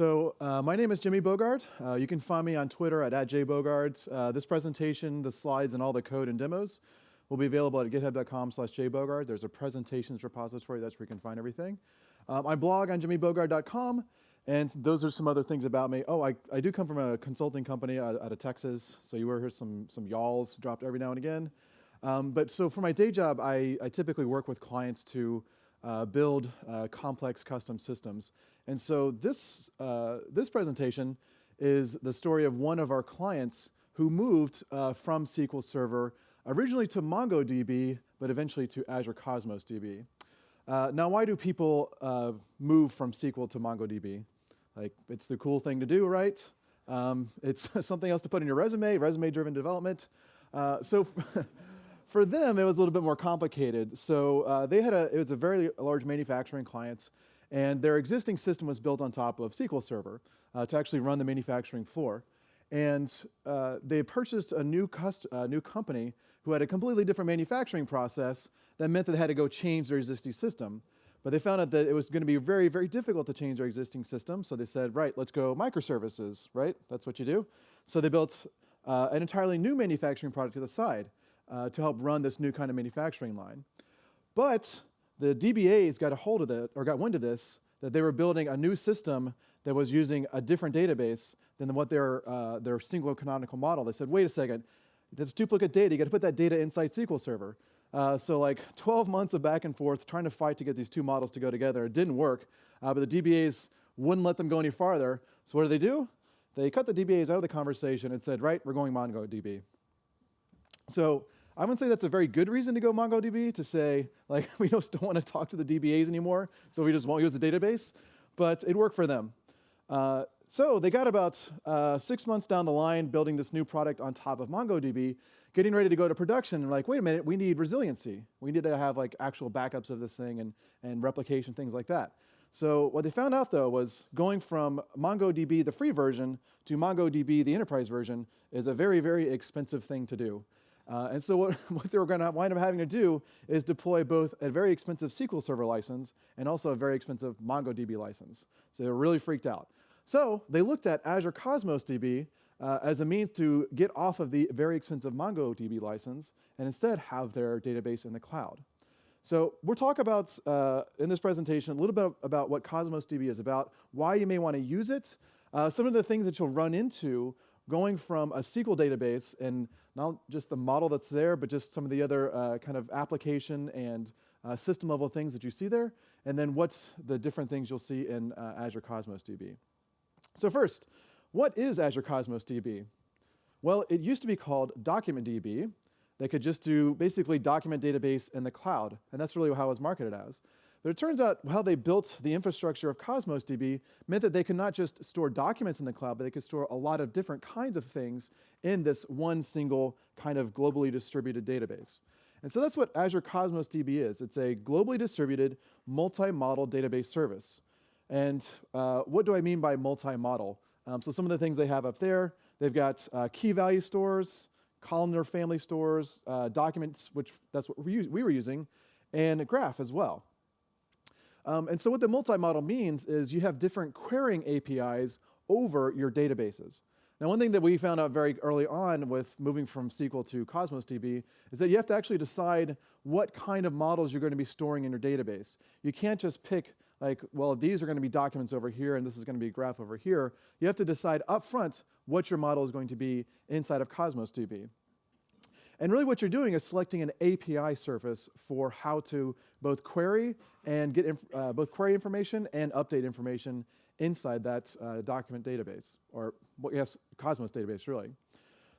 My name is Jimmy Bogard. You can find me on Twitter at @jbogard. This presentation, the slides, and all the code and demos will be available at github.com/jbogard. There's a presentations repository. That's where you can find everything. I blog on jimmybogard.com, and those are some other things about me. Oh, I do come from a consulting company out of Texas, so you will hear some y'alls dropped every now and again. So for my day job, I typically work with clients to build complex custom systems. And so this presentation is the story of one of our clients who moved from SQL Server originally to MongoDB, but eventually to Azure Cosmos DB. Now, why do people move from SQL to MongoDB? Like, it's the cool thing to do, right? It's something else to put in your resume-driven development. For them, it was a little bit more complicated. So it was a very large manufacturing client, and their existing system was built on top of SQL Server to actually run the manufacturing floor. And they purchased a new company who had a completely different manufacturing process that meant that they had to go change their existing system. But they found out that it was going to be very, very difficult to change their existing system. So they said, right, let's go microservices, right? That's what you do. So they built an entirely new manufacturing product to the side to help run this new kind of manufacturing line. But the DBAs got a hold of it, or got wind of this, that they were building a new system that was using a different database than what their single canonical model. They said, wait a second, that's duplicate data. You got to put that data inside SQL Server. So like 12 months of back and forth trying to fight to get these two models to go together. It didn't work, but the DBAs wouldn't let them go any farther. So what do? They cut the DBAs out of the conversation and said, right, we're going MongoDB. So I wouldn't say that's a very good reason to go MongoDB, to say, like, we just don't want to talk to the DBAs anymore, so we just won't use the database. But it worked for them. So they got about 6 months down the line building this new product on top of MongoDB, getting ready to go to production, and like, wait a minute, we need resiliency. We need to have like actual backups of this thing and replication, things like that. So what they found out, though, was going from MongoDB, the free version, to MongoDB, the enterprise version, is a very, very expensive thing to do. And so what they were going to wind up having to do is deploy both a very expensive SQL Server license and also a very expensive MongoDB license. So they were really freaked out. So they looked at Azure Cosmos DB as a means to get off of the very expensive MongoDB license and instead have their database in the cloud. So we'll talk about, in this presentation, a little bit about what Cosmos DB is about, why you may want to use it, some of the things that you'll run into going from a SQL database, and not just the model that's there, but just some of the other kind of application and system level things that you see there, and then what's the different things you'll see in Azure Cosmos DB. So first, what is Azure Cosmos DB? Well, it used to be called Document DB. They could just do basically document database in the cloud, and that's really how it was marketed as. But it turns out how they built the infrastructure of Cosmos DB meant that they could not just store documents in the cloud, but they could store a lot of different kinds of things in this one single kind of globally distributed database. And so that's what Azure Cosmos DB is. It's a globally distributed multi-model database service. And what do I mean by multi-model? So some of the things they have up there, they've got key value stores, columnar family stores, documents, which that's what we were using, and a graph as well. And so what the multi-model means is you have different querying APIs over your databases. Now, one thing that we found out very early on with moving from SQL to Cosmos DB is that you have to actually decide what kind of models you're going to be storing in your database. You can't just pick, like, well, these are going to be documents over here, and this is going to be a graph over here. You have to decide up front what your model is going to be inside of Cosmos DB. And really what you're doing is selecting an API surface for how to both query and get both query information and update information inside that document database, or yes, Cosmos database, really.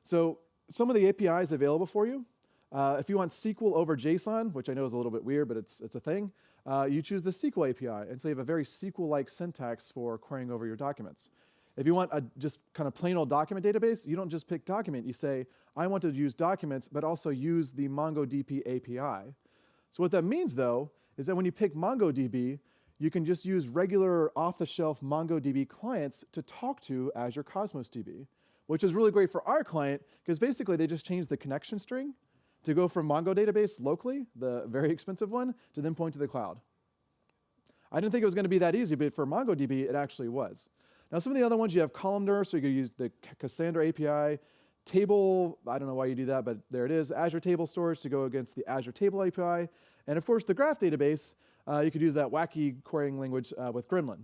So some of the APIs available for you. If you want SQL over JSON, which I know is a little bit weird, but it's a thing, you choose the SQL API. And so you have a very SQL-like syntax for querying over your documents. If you want a just kind of plain old document database, you don't just pick document. You say, I want to use documents, but also use the MongoDB API. So what that means, though, is that when you pick MongoDB, you can just use regular off-the-shelf MongoDB clients to talk to Azure Cosmos DB, which is really great for our client, because basically they just changed the connection string to go from Mongo database locally, the very expensive one, to then point to the cloud. I didn't think it was going to be that easy, but for MongoDB, it actually was. Now, some of the other ones, you have columnar, so you can use the Cassandra API. Table, I don't know why you do that, but there it is. Azure Table Storage to go against the Azure Table API. And of course, the graph database, you could use that wacky querying language with Gremlin.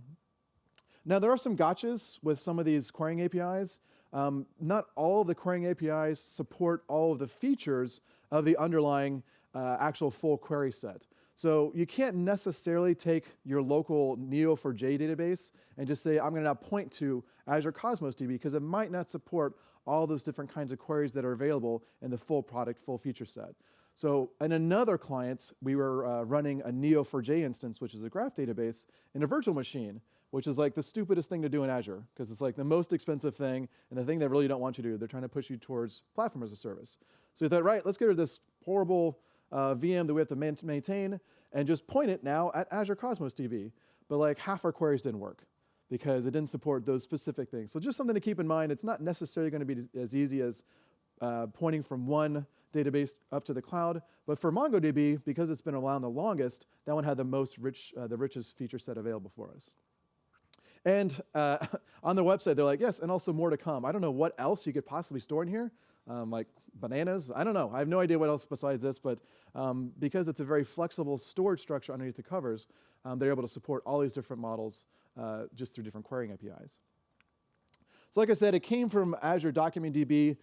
Now, there are some gotchas with some of these querying APIs. Not all of the querying APIs support all of the features of the underlying actual full query set. So you can't necessarily take your local Neo4j database and just say, I'm going to now point to Azure Cosmos DB, because it might not support all those different kinds of queries that are available in the full product, full feature set. So in another client, we were running a Neo4j instance, which is a graph database, in a virtual machine, which is like the stupidest thing to do in Azure, because it's like the most expensive thing and the thing they really don't want you to do. They're trying to push you towards platform as a service. So you thought, right, let's get rid of this horrible VM that we have to maintain and just point it now at Azure Cosmos DB. But like half our queries didn't work because it didn't support those specific things. So just something to keep in mind. It's not necessarily going to be as easy as pointing from one database up to the cloud. But for MongoDB, because it's been around the longest, that one had the richest feature set available for us. And on their website, they're like, yes, and also more to come. I don't know what else you could possibly store in here, like bananas. I don't know. I have no idea what else besides this, but because it's a very flexible storage structure underneath the covers, they're able to support all these different models just through different querying APIs. So like I said, it came from Azure Document DB.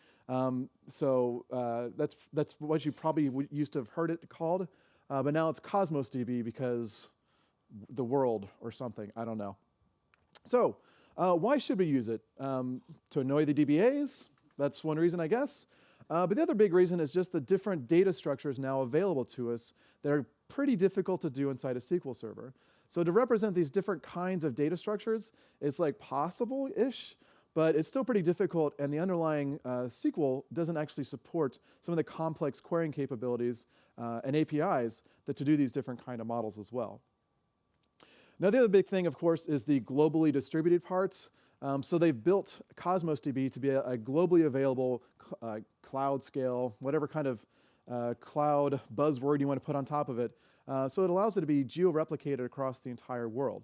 That's what you probably used to have heard it called, but now it's Cosmos DB because the world or something. I don't know. So why should we use it? To annoy the DBAs? That's one reason, I guess. But the other big reason is just the different data structures now available to us that are pretty difficult to do inside a SQL server. So to represent these different kinds of data structures, it's like possible-ish, but it's still pretty difficult, and the underlying SQL doesn't actually support some of the complex querying capabilities and APIs to do these different kind of models as well. Now, the other big thing, of course, is the globally distributed parts. So they've built Cosmos DB to be a globally available cloud scale, whatever kind of cloud buzzword you want to put on top of it. So it allows it to be geo-replicated across the entire world.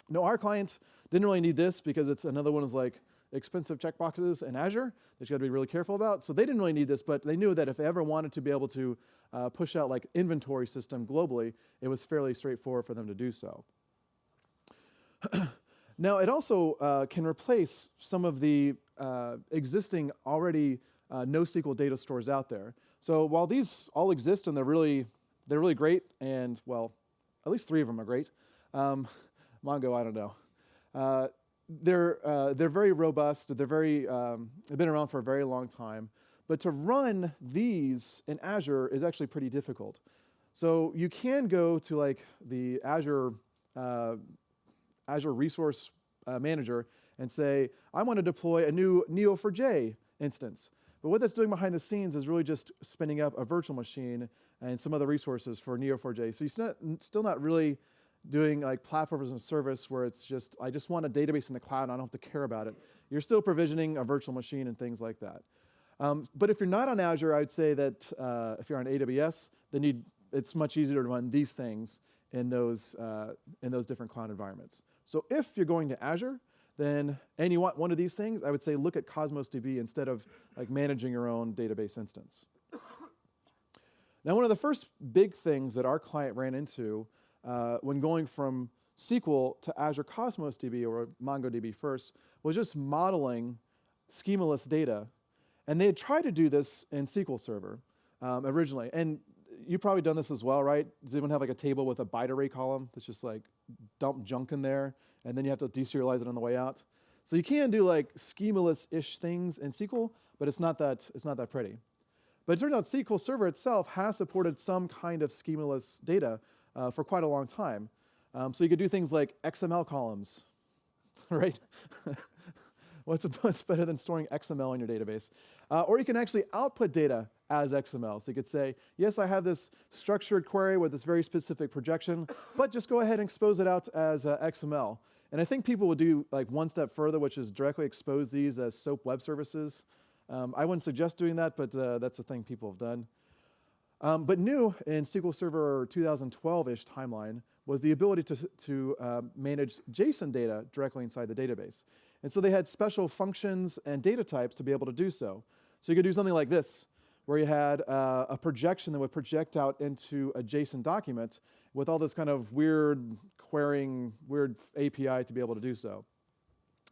Now, our clients didn't really need this because it's another one is like expensive checkboxes in Azure that you got to be really careful about. So they didn't really need this, but they knew that if they ever wanted to be able to push out like inventory system globally, it was fairly straightforward for them to do so. Now, it also can replace some of the existing already NoSQL data stores out there. So while these all exist and they're really great, and well, at least 3 of them are great. Mongo, I don't know. They're very robust. They've been around for a very long time. But to run these in Azure is actually pretty difficult. So you can go to like the Azure Resource Manager and say, I want to deploy a new Neo4j instance. But what that's doing behind the scenes is really just spinning up a virtual machine and some other resources for Neo4j. So you're still not really doing like platform as a service where it's just, I just want a database in the cloud and I don't have to care about it. You're still provisioning a virtual machine and things like that. But if you're not on Azure, I'd say that if you're on AWS, then it's much easier to run these things in those different cloud environments. So if you're going to Azure, and you want one of these things, I would say look at Cosmos DB instead of like managing your own database instance. Now, one of the first big things that our client ran into when going from SQL to Azure Cosmos DB or MongoDB first was just modeling schemaless data. And they had tried to do this in SQL Server originally. And you've probably done this as well, right? Does anyone have like a table with a byte array column that's just like dump junk in there, and then you have to deserialize it on the way out? So you can do like schemaless-ish things in SQL, but it's not that pretty. But it turns out SQL Server itself has supported some kind of schemaless data for quite a long time. So you could do things like XML columns, right? What's better than storing XML in your database? Or you can actually output data as XML. So you could say, yes, I have this structured query with this very specific projection, but just go ahead and expose it out as XML. And I think people would do like one step further, which is directly expose these as SOAP web services. I wouldn't suggest doing that, but that's a thing people have done. But new in SQL Server 2012-ish timeline was the ability to manage JSON data directly inside the database. And so they had special functions and data types to be able to do so. So you could do something like this, where you had a projection that would project out into a JSON document with all this kind of weird querying, weird API to be able to do so.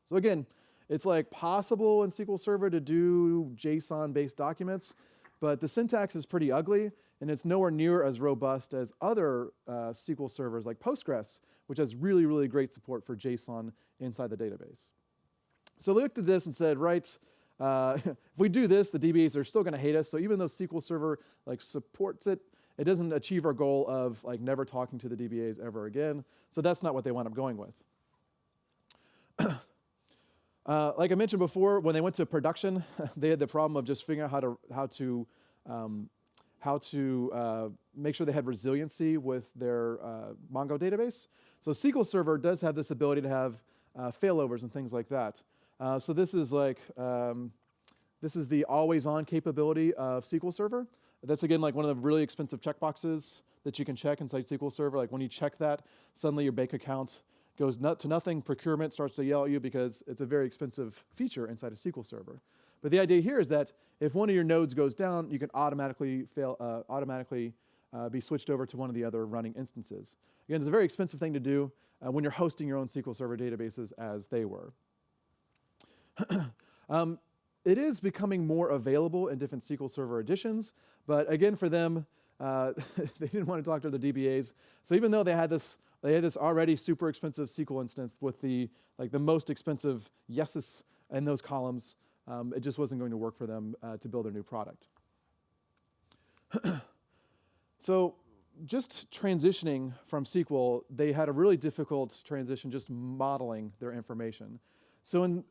So again, it's like possible in SQL Server to do JSON-based documents, but the syntax is pretty ugly, and it's nowhere near as robust as other SQL servers like Postgres, which has really, really great support for JSON inside the database. So they looked at this and said, right, if we do this, the DBAs are still going to hate us. So even though SQL Server like supports it, it doesn't achieve our goal of like never talking to the DBAs ever again. So that's not what they wound up going with. Like I mentioned before, when they went to production, they had the problem of just figuring out how to make sure they had resiliency with their Mongo database. So SQL Server does have this ability to have failovers and things like that. So this is like this is the always-on capability of SQL Server. That's again like one of the really expensive checkboxes that you can check inside SQL Server. Like when you check that, suddenly your bank account goes to nothing. Procurement starts to yell at you because it's a very expensive feature inside of SQL Server. But the idea here is that if one of your nodes goes down, you can automatically be switched over to one of the other running instances. Again, it's a very expensive thing to do when you're hosting your own SQL Server databases as they were. It is becoming more available in different SQL Server editions, but again, for them, they didn't want to talk to the DBAs. So even though they had this already super expensive SQL instance with the most expensive yeses in those columns, it just wasn't going to work for them to build their new product. So just transitioning from SQL, they had a really difficult transition just modeling their information. So in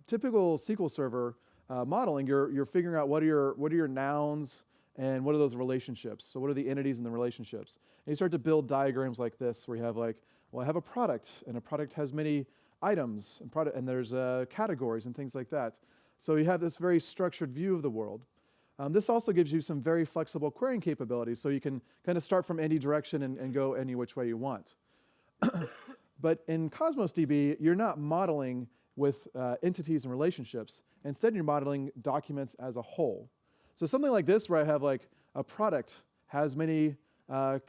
typical SQL Server modeling, you're figuring out what are your nouns and what are those relationships. So what are the entities and the relationships? And you start to build diagrams like this where you have like, well, I have a product, and a product has many items, and there's categories and things like that. So you have this very structured view of the world. This also gives you some very flexible querying capabilities, so you can kind of start from any direction and go any which way you want. But in Cosmos DB, you're not modeling with entities and relationships. Instead, you're modeling documents as a whole. So something like this, where I have like a product has many, what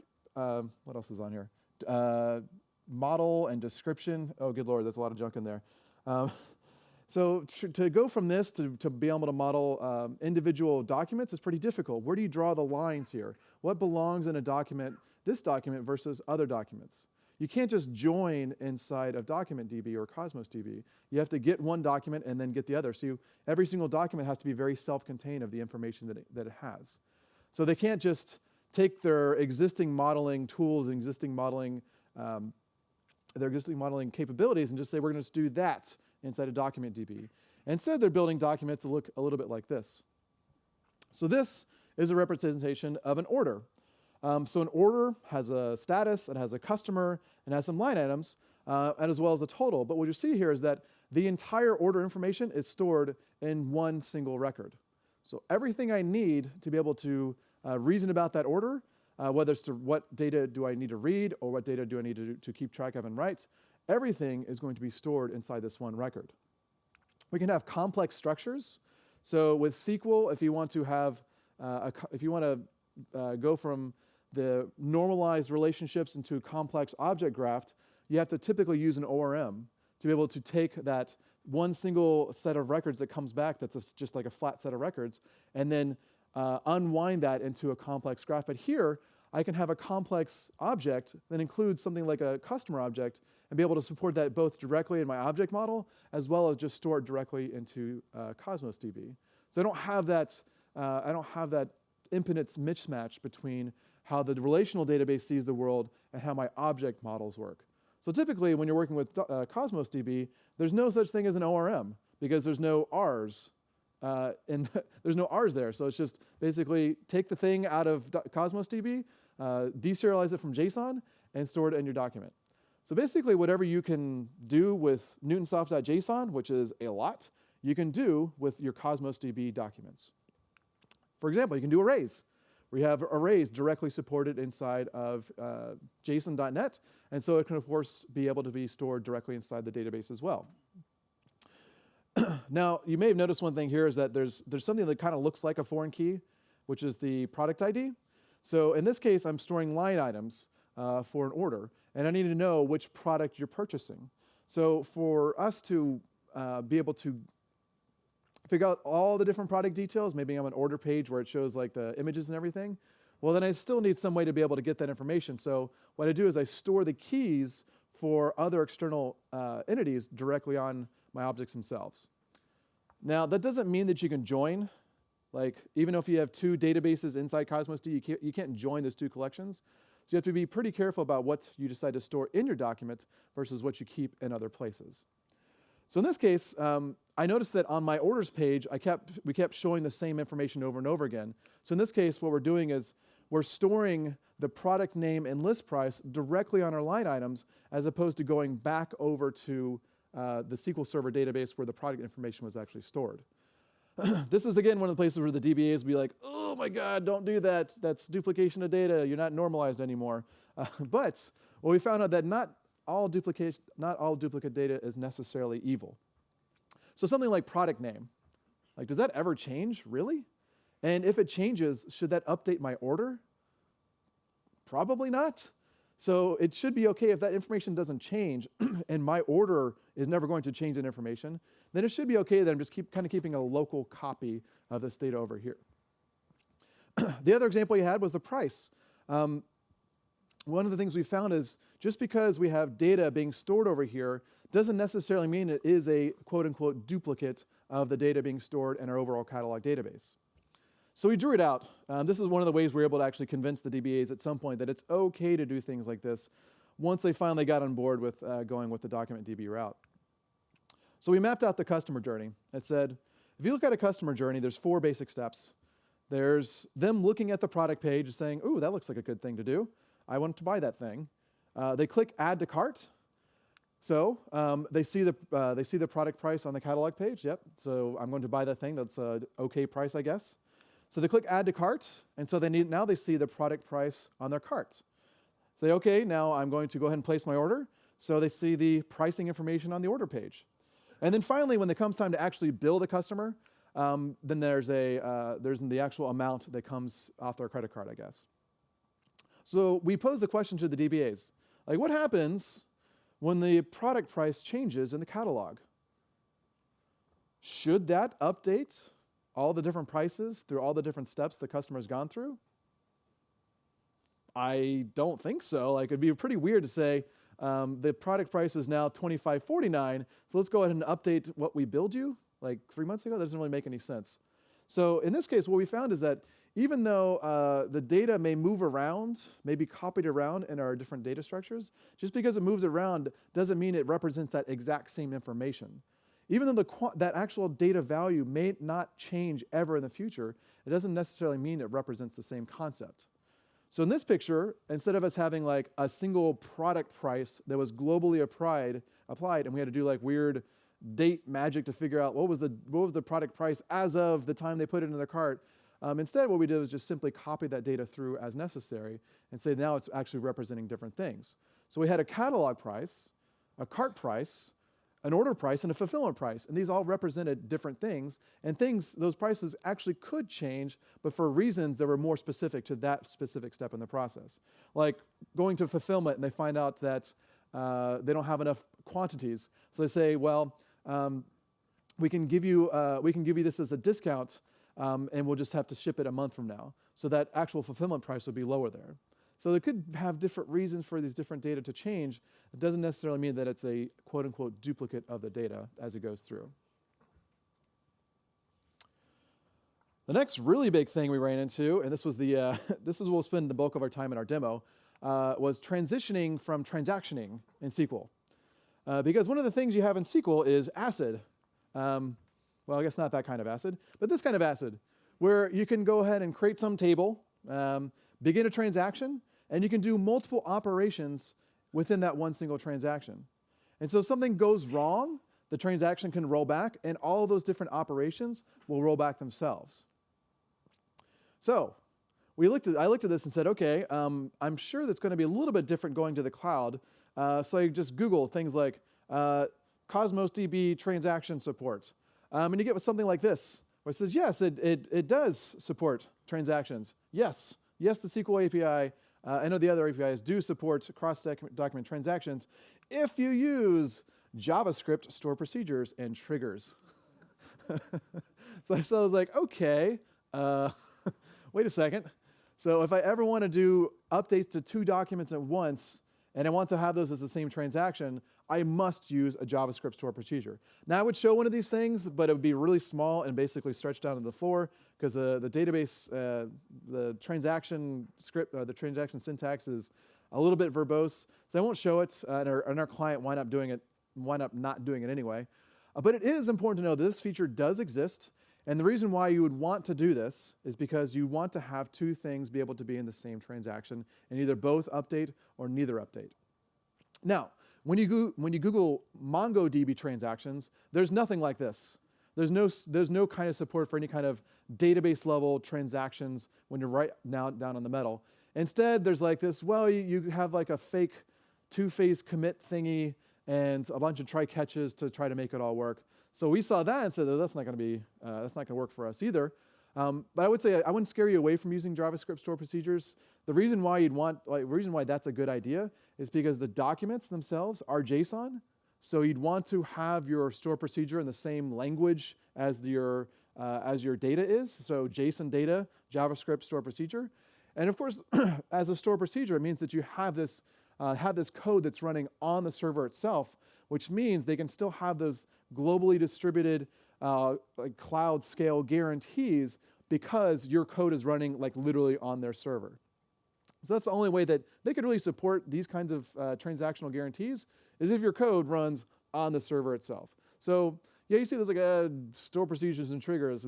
else is on here? Model and description. Oh, good Lord, that's a lot of junk in there. So to go from this to be able to model individual documents is pretty difficult. Where do you draw the lines here? What belongs in a document, this document versus other documents? You can't just join inside of Document DB or Cosmos DB. You have to get one document and then get the other. So every single document has to be very self-contained of the information that it has. So they can't just take their existing modeling tools and their existing modeling capabilities and just say, we're going to do that inside of Document DB. Instead, they're building documents that look a little bit like this. So this is a representation of an order. So an order has a status, it has a customer, and has some line items, and as well as a total. But what you see here is that the entire order information is stored in one single record. So everything I need to be able to reason about that order, whether it's to what data do I need to read or what data do I need to keep track of and write, everything is going to be stored inside this one record. We can have complex structures. So with SQL, if you want to have, go from the normalized relationships into a complex object graph, you have to typically use an ORM to be able to take that one single set of records that comes back that's just like a flat set of records, and then unwind that into a complex graph. But here, I can have a complex object that includes something like a customer object and be able to support that both directly in my object model as well as just store it directly into Cosmos DB. So I don't have that impedance mismatch between how the relational database sees the world and how my object models work. So typically, when you're working with Cosmos DB, there's no such thing as an ORM because there's no R's. There's no R's there. So it's just basically take the thing out of Cosmos DB, deserialize it from JSON, and store it in your document. So basically, whatever you can do with newtonsoft.json, which is a lot, you can do with your Cosmos DB documents. For example, you can do arrays. We have arrays directly supported inside of JSON.NET, and so it can, of course, be able to be stored directly inside the database as well. Now, you may have noticed one thing here is that there's something that kind of looks like a foreign key, which is the product ID. So in this case, I'm storing line items for an order, and I need to know which product you're purchasing. So for us to be able to figure out all the different product details, maybe on an order page where it shows like the images and everything, well, then I still need some way to be able to get that information. So what I do is I store the keys for other external entities directly on my objects themselves. Now, that doesn't mean that you can join. Like, even if you have two databases inside Cosmos D, you can't join those two collections. So you have to be pretty careful about what you decide to store in your document versus what you keep in other places. So in this case, I noticed that on my orders page, we kept showing the same information over and over again. So in this case, what we're doing is we're storing the product name and list price directly on our line items, as opposed to going back over to the SQL Server database where the product information was actually stored. This is, again, one of the places where the DBAs will be like, oh my God, don't do that. That's duplication of data. You're not normalized anymore. But well, we found out that not all duplicate data is necessarily evil. So something like product name, like, does that ever change, really? And if it changes, should that update my order? Probably not. So it should be okay if that information doesn't change and my order is never going to change that information, then it should be okay that I'm just keeping a local copy of this data over here. The other example you had was the price. One of the things we found is just because we have data being stored over here doesn't necessarily mean it is a quote-unquote duplicate of the data being stored in our overall catalog database. So we drew it out. This is one of the ways we were able to actually convince the DBAs at some point that it's okay to do things like this once they finally got on board with going with the document DB route. So we mapped out the customer journey. It said, if you look at a customer journey, there's 4 basic steps. There's them looking at the product page and saying, ooh, that looks like a good thing to do. I want to buy that thing. They click Add to Cart. So they see the product price on the catalog page. Yep, so I'm going to buy that thing. That's an okay price, I guess. So they click Add to Cart, and so now they see the product price on their cart. Say, okay, now I'm going to go ahead and place my order. So they see the pricing information on the order page. And then finally, when it comes time to actually bill the customer, then there's the actual amount that comes off their credit card, I guess. So we pose the question to the DBAs, like, what happens when the product price changes in the catalog? Should that update all the different prices through all the different steps the customer's gone through? I don't think so. Like, it'd be pretty weird to say the product price is now $25.49, so let's go ahead and update what we billed you like 3 months ago. That doesn't really make any sense. So in this case, what we found is that even though the data may move around, may be copied around in our different data structures, just because it moves around doesn't mean it represents that exact same information. Even though that actual data value may not change ever in the future, it doesn't necessarily mean it represents the same concept. So in this picture, instead of us having like a single product price that was globally applied, and we had to do like weird date magic to figure out what was the product price as of the time they put it in their cart, instead what we did was just simply copy that data through as necessary and say now it's actually representing different things. So we had a catalog price, a cart price, an order price, and a fulfillment price. And these all represented different things. And those prices actually could change, but for reasons that were more specific to that specific step in the process. Like going to fulfillment and they find out that they don't have enough quantities. So they say, well, we can give you this as a discount, and we'll just have to ship it a month from now. So that actual fulfillment price will be lower there. So they could have different reasons for these different data to change. It doesn't necessarily mean that it's a quote-unquote duplicate of the data as it goes through. The next really big thing we ran into, and this is where we'll spend the bulk of our time in our demo, was transitioning from transactioning in SQL. Because one of the things you have in SQL is ACID. Well, I guess not that kind of ACID, but this kind of ACID, where you can go ahead and create some table, begin a transaction, and you can do multiple operations within that one single transaction. And so if something goes wrong, the transaction can roll back, and all of those different operations will roll back themselves. So I looked at this and said, okay, I'm sure that's going to be a little bit different going to the cloud. So I just Google things like Cosmos DB transaction support. And you get with something like this, where it says, yes, it does support transactions. Yes, the SQL API, I know the other APIs do support cross-document transactions if you use JavaScript store procedures and triggers. So I was like, okay, wait a second. So if I ever want to do updates to 2 documents at once, and I want to have those as the same transaction, I must use a JavaScript store procedure. Now I would show one of these things, but it would be really small and basically stretched down to the floor because the database, the transaction script, the transaction syntax is a little bit verbose. So I won't show it, and our client wind up not doing it anyway. But it is important to know that this feature does exist. And the reason why you would want to do this is because you want to have 2 things be able to be in the same transaction and either both update or neither update. Now, when you Google MongoDB transactions, there's nothing like this. There's no kind of support for any kind of database level transactions when you're right now down on the metal. Instead, there's like this, well, you have like a fake 2-phase commit thingy and a bunch of try catches to try to make it all work. So we saw that and said, oh, that's not going to work for us either. But I would say I wouldn't scare you away from using JavaScript store procedures. The reason why that's a good idea is because the documents themselves are JSON. So you'd want to have your store procedure in the same language as your data is. So JSON data, JavaScript store procedure. And of course, as a store procedure, it means that you have this code that's running on the server itself, which means they can still have those globally distributed like cloud scale guarantees because your code is running like literally on their server. So that's the only way that they could really support these kinds of transactional guarantees is if your code runs on the server itself. So yeah, you see there's like store procedures and triggers,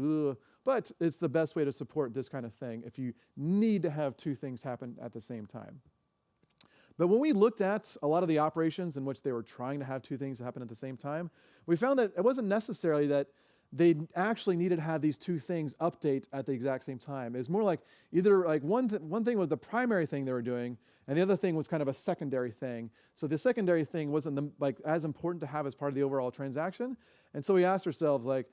but it's the best way to support this kind of thing if you need to have 2 things happen at the same time. But when we looked at a lot of the operations in which they were trying to have 2 things happen at the same time, we found that it wasn't necessarily that they actually needed to have these 2 things update at the exact same time. It was more like either like one thing was the primary thing they were doing, and the other thing was kind of a secondary thing. So the secondary thing wasn't as important to have as part of the overall transaction. And so we asked ourselves like,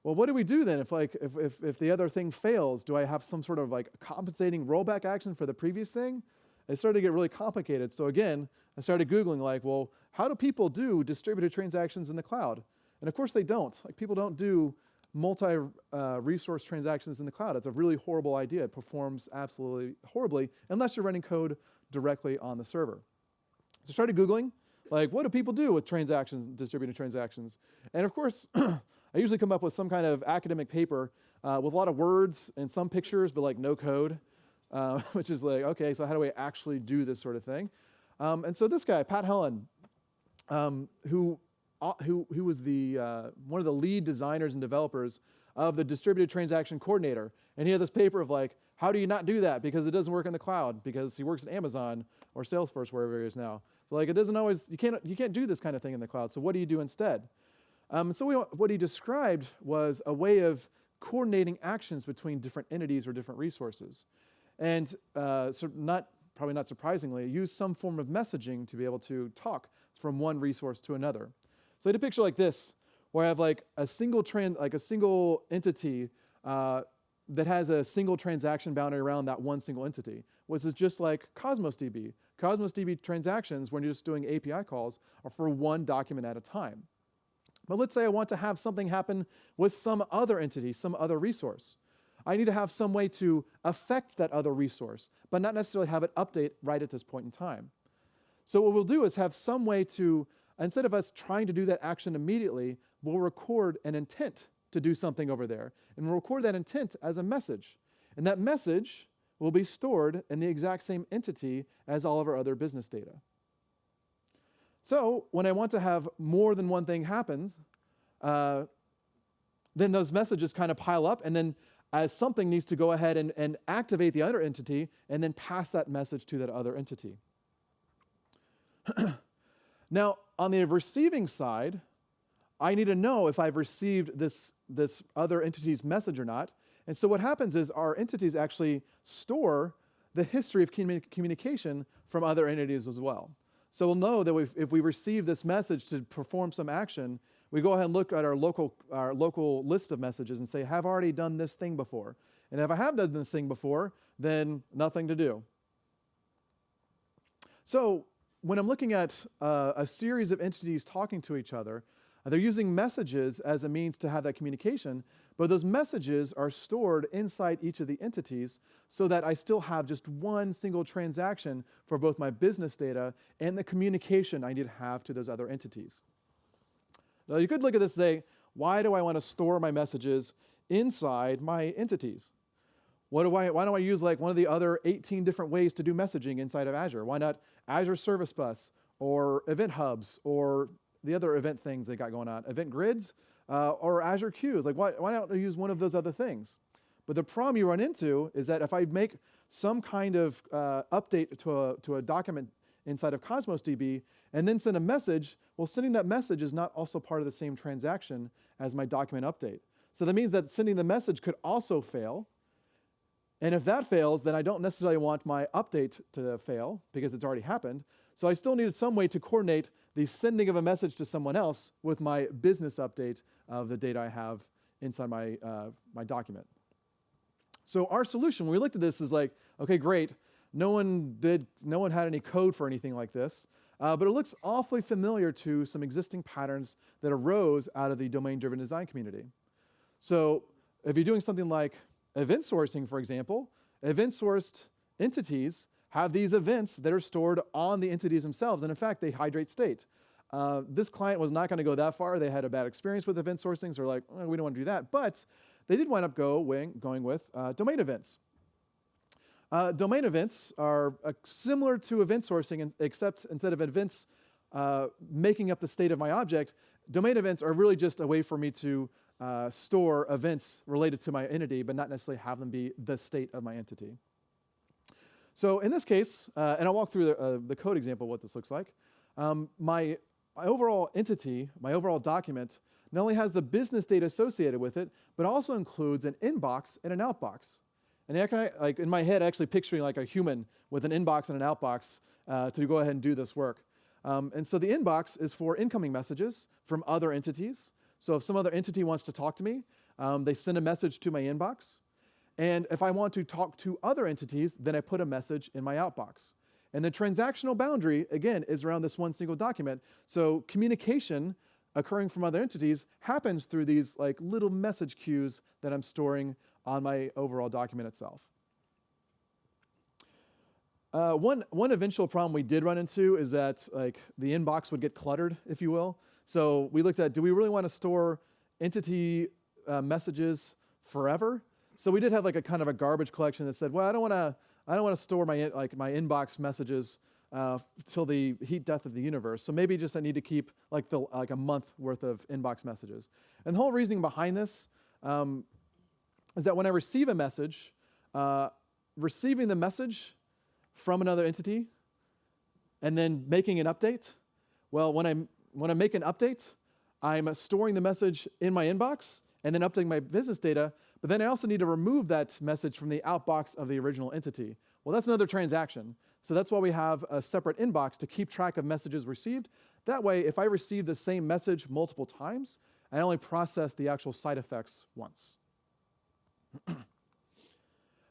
well, what do we do then if the other thing fails? Do I have some sort of like compensating rollback action for the previous thing? It started to get really complicated. So again, I started Googling like, well, how do people do distributed transactions in the cloud? And of course they don't. Like people don't do multi-resource transactions in the cloud. It's a really horrible idea. It performs absolutely horribly unless you're running code directly on the server. So I started Googling, like, what do people do with transactions, distributed transactions? And of course, I usually come up with some kind of academic paper with a lot of words and some pictures, but like no code. Which is like, okay, so how do we actually do this sort of thing? And so this guy, Pat Helen, who was one of the lead designers and developers of the Distributed Transaction Coordinator, and he had this paper of like, how do you not do that? Because it doesn't work in the cloud, because he works at Amazon or Salesforce, wherever he is now. So like, it doesn't always, you can't do this kind of thing in the cloud, so what do you do instead? What he described was a way of coordinating actions between different entities or different resources. And so probably not surprisingly, use some form of messaging to be able to talk from one resource to another. So I had a picture like this, where I have like a single entity that has a single transaction boundary around that one single entity, which is just like Cosmos DB. Cosmos DB transactions, when you're just doing API calls, are for one document at a time. But let's say I want to have something happen with some other entity, some other resource. I need to have some way to affect that other resource, but not necessarily have it update right at this point in time. So what we'll do is have some way to, instead of us trying to do that action immediately, we'll record an intent to do something over there. And we'll record that intent as a message. And that message will be stored in the exact same entity as all of our other business data. So when I want to have more than one thing happens, then those messages kind of pile up, and then as something needs to go ahead and activate the other entity and then pass that message to that other entity. Now, on the receiving side, I need to know if I've received this other entity's message or not. And so what happens is our entities actually store the history of communication from other entities as well. So we'll know that if we receive this message to perform some action, we go ahead and look at our local list of messages and say, have I already done this thing before? And if I have done this thing before, then nothing to do. So when I'm looking at a series of entities talking to each other, they're using messages as a means to have that communication, but those messages are stored inside each of the entities so that I still have just one single transaction for both my business data and the communication I need to have to those other entities. Now you could look at this and say, why do I want to store my messages inside my entities? Why don't I use like one of the other 18 different ways to do messaging inside of Azure? Why not Azure Service Bus or Event Hubs or the other event things they got going on, event grids or Azure Queues? Like why not use one of those other things? But the problem you run into is that if I make some kind of update to a document inside of Cosmos DB and then send a message, well, sending that message is not also part of the same transaction as my document update. So that means that sending the message could also fail. And if that fails, then I don't necessarily want my update to fail because it's already happened. So I still needed some way to coordinate the sending of a message to someone else with my business update of the data I have inside my document. So our solution, when we looked at this, is like, okay, great. No one had any code for anything like this, but it looks awfully familiar to some existing patterns that arose out of the domain-driven design community. So if you're doing something like event sourcing, for example, event-sourced entities have these events that are stored on the entities themselves, and in fact, they hydrate state. This client was not going to go that far. They had a bad experience with event sourcing, so they're like, oh, we don't want to do that. But they did wind up going with domain events. Domain events are similar to event sourcing, except instead of events making up the state of my object, domain events are really just a way for me to store events related to my entity, but not necessarily have them be the state of my entity. So in this case, and I'll walk through the code example of what this looks like, my overall entity, my overall document, not only has the business data associated with it, but also includes an inbox and an outbox. And like in my head, actually picturing like a human with an inbox and an outbox to go ahead and do this work. And so the inbox is for incoming messages from other entities. So if some other entity wants to talk to me, they send a message to my inbox. And if I want to talk to other entities, then I put a message in my outbox. And the transactional boundary, again, is around this one single document. So communication occurring from other entities happens through these like little message queues that I'm storing on my overall document itself. One eventual problem we did run into is that like the inbox would get cluttered, if you will. So we looked at, do we really want to store entity messages forever? So we did have like a kind of a garbage collection that said, well, I don't want to store my inbox messages till the heat death of the universe. So maybe just I need to keep like a month worth of inbox messages. And the whole reasoning behind this is that when I receive a message, receiving the message from another entity and then making an update, well, when I make an update, I'm storing the message in my inbox and then updating my business data, but then I also need to remove that message from the outbox of the original entity. Well, that's another transaction. So that's why we have a separate inbox to keep track of messages received. That way, if I receive the same message multiple times, I only process the actual side effects once.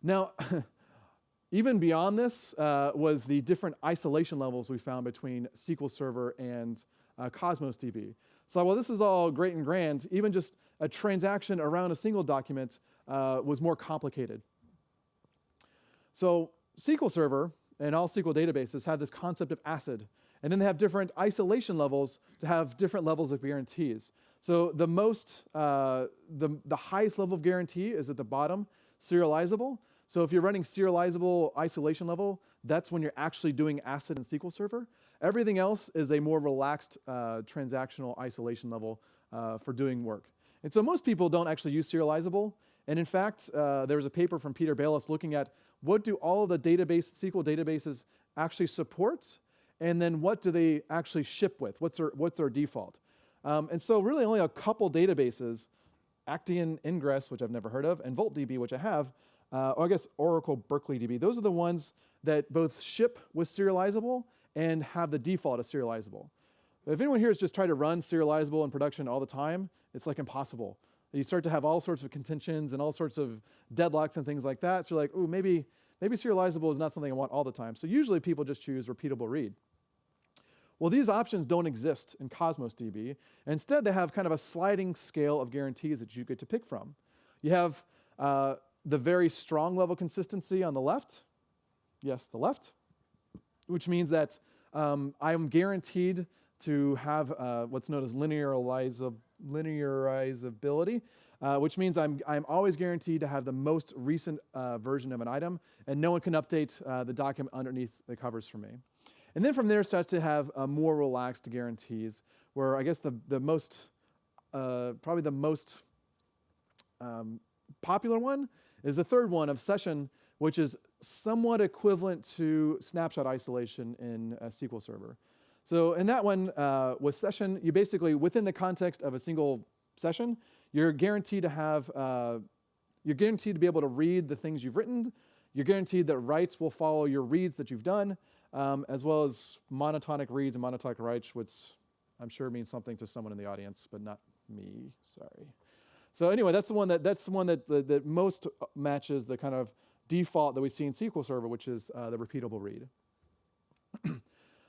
Now, even beyond this was the different isolation levels we found between SQL Server and Cosmos DB. So while this is all great and grand, even just a transaction around a single document was more complicated. So SQL Server and all SQL databases have this concept of ACID, and then they have different isolation levels to have different levels of guarantees. So the highest level of guarantee is at the bottom, serializable. So if you're running serializable isolation level, that's when you're actually doing ACID in SQL Server. Everything else is a more relaxed transactional isolation level for doing work. And so most people don't actually use serializable. And in fact, there was a paper from Peter Bayless looking at what do all of the SQL databases actually support, and then what do they actually ship with? What's their default? And so really only a couple databases Actian Ingress, which I've never heard of, and VoltDB, which I have, or I guess Oracle Berkeley DB. Those are the ones that both ship with serializable and have the default as serializable. If anyone here has just tried to run serializable in production all the time, it's like impossible. You start to have all sorts of contentions and all sorts of deadlocks and things like that. So you're like, ooh, maybe serializable is not something I want all the time. So usually people just choose repeatable read. Well, these options don't exist in Cosmos DB. Instead, they have kind of a sliding scale of guarantees that you get to pick from. You have the very strong level consistency on the left. Yes, the left, which means that I'm guaranteed to have what's known as linearizability, which means I'm always guaranteed to have the most recent version of an item, and no one can update the document underneath the covers for me. And then from there starts to have more relaxed guarantees, where I guess the most, probably the most popular one is the third one of session, which is somewhat equivalent to snapshot isolation in a SQL Server. So in that one, with session, you basically, within the context of a single session, you're guaranteed to have, you're guaranteed to be able to read the things you've written. You're guaranteed that writes will follow your reads that you've done, as well as monotonic reads and monotonic writes, which I'm sure means something to someone in the audience, but not me, sorry. So anyway, that's the one that most matches the kind of default that we see in SQL Server, which is the repeatable read.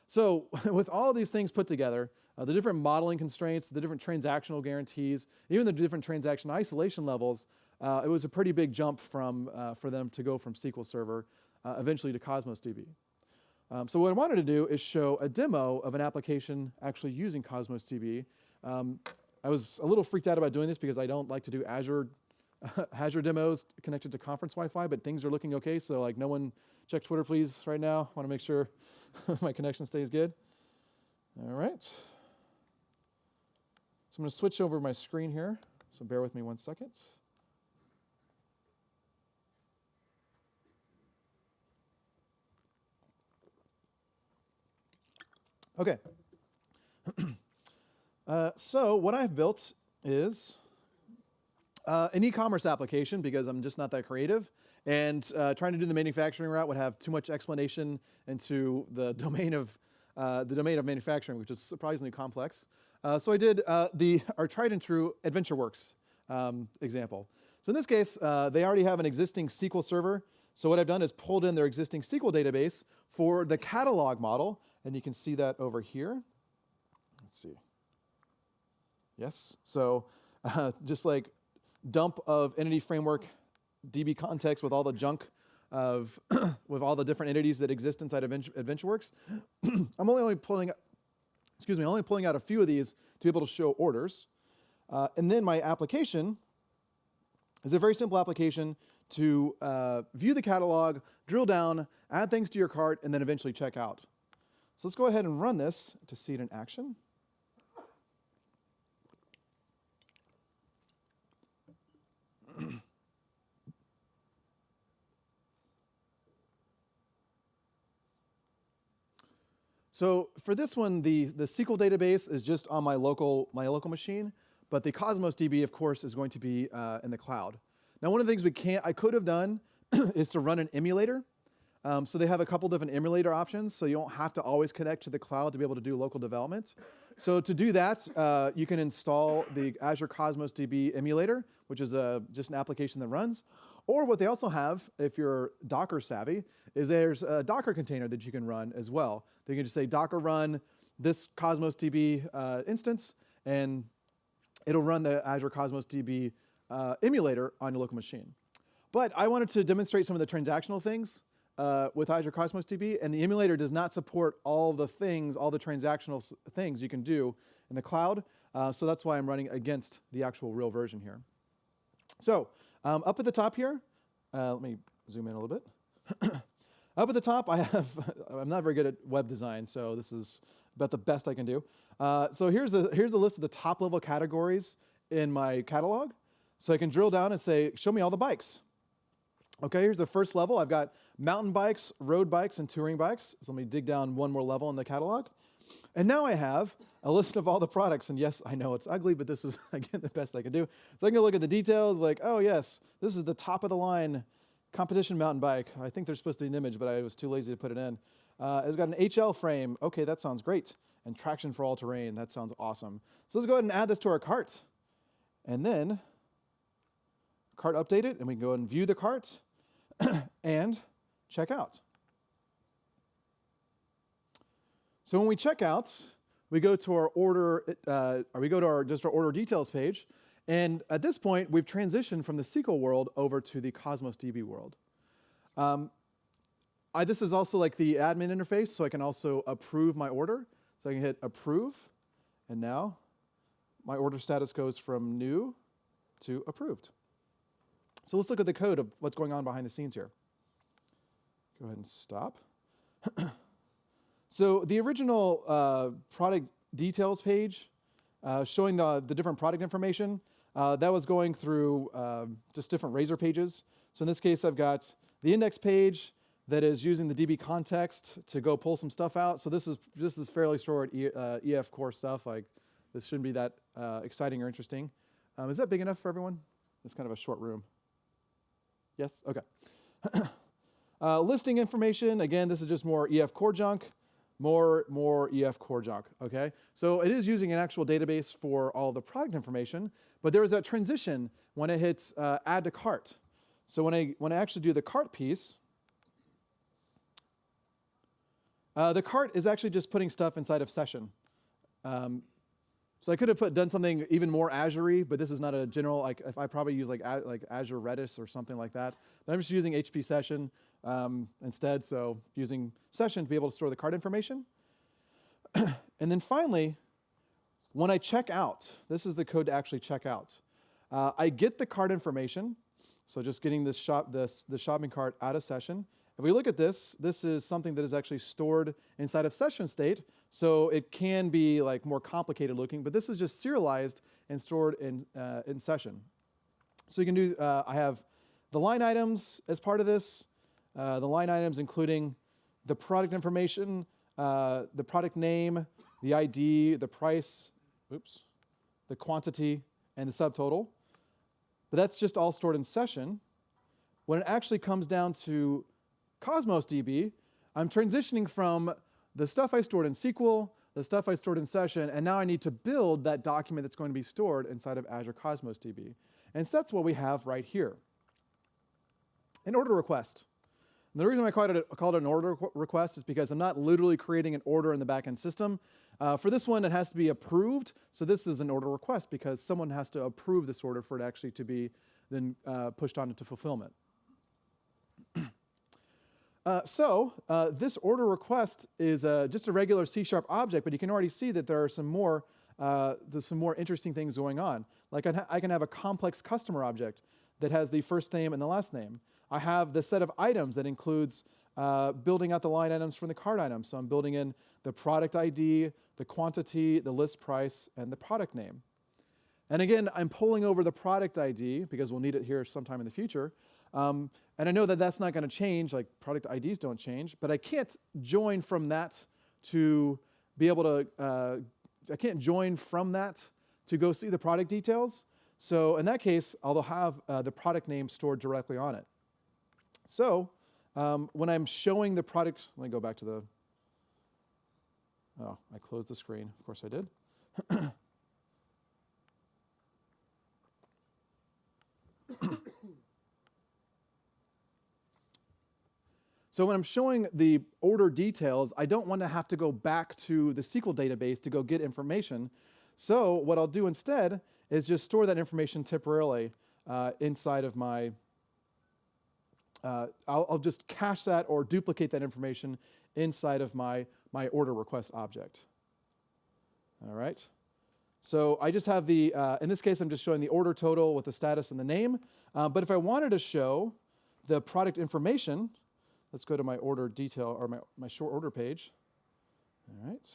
So with all of these things put together, the different modeling constraints, the different transactional guarantees, even the different transaction isolation levels, it was a pretty big jump for them to go from SQL Server eventually to Cosmos DB. So what I wanted to do is show a demo of an application actually using Cosmos DB. I was a little freaked out about doing this because I don't like to do Azure demos connected to conference Wi-Fi, but things are looking okay. So like, no one check Twitter, please, right now. Want to make sure my connection stays good. All right. So I'm going to switch over my screen here. So bear with me 1 second. Okay. So what I've built is an e-commerce application, because I'm just not that creative, and trying to do the manufacturing route would have too much explanation into the domain of manufacturing, which is surprisingly complex. So I did our tried and true AdventureWorks example. So in this case, they already have an existing SQL server. So what I've done is pulled in their existing SQL database for the catalog model, and you can see that over here. Let's see. Yes. So just like dump of entity framework DB context with all the junk of with all the different entities that exist inside of AdventureWorks. I'm only pulling out a few of these to be able to show orders. And then my application is a very simple application to view the catalog, drill down, add things to your cart, and then eventually check out. So let's go ahead and run this to see it in action. So for this one, the SQL database is just on my local machine, but the Cosmos DB, of course, is going to be in the cloud. Now, one of the things I could have done is to run an emulator. So they have a couple different emulator options, so you don't have to always connect to the cloud to be able to do local development. So to do that, you can install the Azure Cosmos DB emulator, which is just an application that runs. Or what they also have, if you're Docker savvy, is there's a Docker container that you can run as well. They can just say Docker run this Cosmos DB instance, and it'll run the Azure Cosmos DB emulator on your local machine. But I wanted to demonstrate some of the transactional things with Azure Cosmos DB, and the emulator does not support all the transactional things you can do in the cloud. So that's why I'm running against the actual real version here. So up at the top here, let me zoom in a little bit. Up at the top, I'm not very good at web design, so this is about the best I can do. So here's a list of the top level categories in my catalog. So I can drill down and say, show me all the bikes. Okay, here's the first level. I've got mountain bikes, road bikes, and touring bikes. So let me dig down one more level in the catalog. And now I have a list of all the products. And yes, I know it's ugly, but this is, again, the best I can do. So I can look at the details like, oh, yes, this is the top of the line competition mountain bike. I think there's supposed to be an image, but I was too lazy to put it in. It's got an HL frame. OK, that sounds great. And traction for all terrain. That sounds awesome. So let's go ahead and add this to our cart. And then cart updated. And we can go ahead and view the cart and check out. So when we check out, we go to our order, or we go to our order details page. And at this point, we've transitioned from the SQL world over to the Cosmos DB world. This is also like the admin interface, so I can also approve my order. So I can hit approve, and now my order status goes from new to approved. So let's look at the code of what's going on behind the scenes here. Go ahead and stop. So the original product details page showing the different product information, that was going through just different Razor pages. So in this case, I've got the index page that is using the DB context to go pull some stuff out. So this is fairly stored EF core stuff. Like this shouldn't be that exciting or interesting. Is that big enough for everyone? It's kind of a short room. Yes? OK. Listing information, again, this is just more EF core junk. More EF core junk, okay? So it is using an actual database for all the product information, but there is that transition when it hits add to cart. So when I actually do the cart piece, the cart is actually just putting stuff inside of session. So I could have done something even more Azure-y, but this is not a general, like if I probably use like Azure Redis or something like that. But I'm just using HP Session instead, so using Session to be able to store the cart information. And then finally, when I check out, this is the code to actually check out. I get the cart information, so just getting the shopping cart out of Session. If we look at this, this is something that is actually stored inside of session state, so it can be like more complicated looking, but this is just serialized and stored in session. So you can do, I have the line items as part of this, the line items including the product information, the product name, the ID, the price, the quantity, and the subtotal. But that's just all stored in session. When it actually comes down to Cosmos DB, I'm transitioning from the stuff I stored in SQL, the stuff I stored in session, and now I need to build that document that's going to be stored inside of Azure Cosmos DB. And so that's what we have right here. An order request. And the reason I called it an order request is because I'm not literally creating an order in the backend system. For this one, it has to be approved. So this is an order request because someone has to approve this order for it actually to be then pushed on into fulfillment. This order request is just a regular C# object, but you can already see that there are some more interesting things going on. Like I can have a complex customer object that has the first name and the last name. I have the set of items that includes building out the line items from the cart items. So I'm building in the product ID, the quantity, the list price, and the product name. And again, I'm pulling over the product ID because we'll need it here sometime in the future. And I know that that's not going to change, like product IDs don't change, but I can't join from that to be able to, I can't join from that to go see the product details. So in that case, I'll have the product name stored directly on it. So when I'm showing the product, let me go back to the, oh, I closed the screen. Of course I did. So when I'm showing the order details, I don't want to have to go back to the SQL database to go get information. So what I'll do instead is just store that information temporarily inside of my, I'll just cache that or duplicate that information inside of my order request object. All right. So I just have the, in this case, I'm just showing the order total with the status and the name. But if I wanted to show the product information, let's go to my order detail, or my short order page. All right.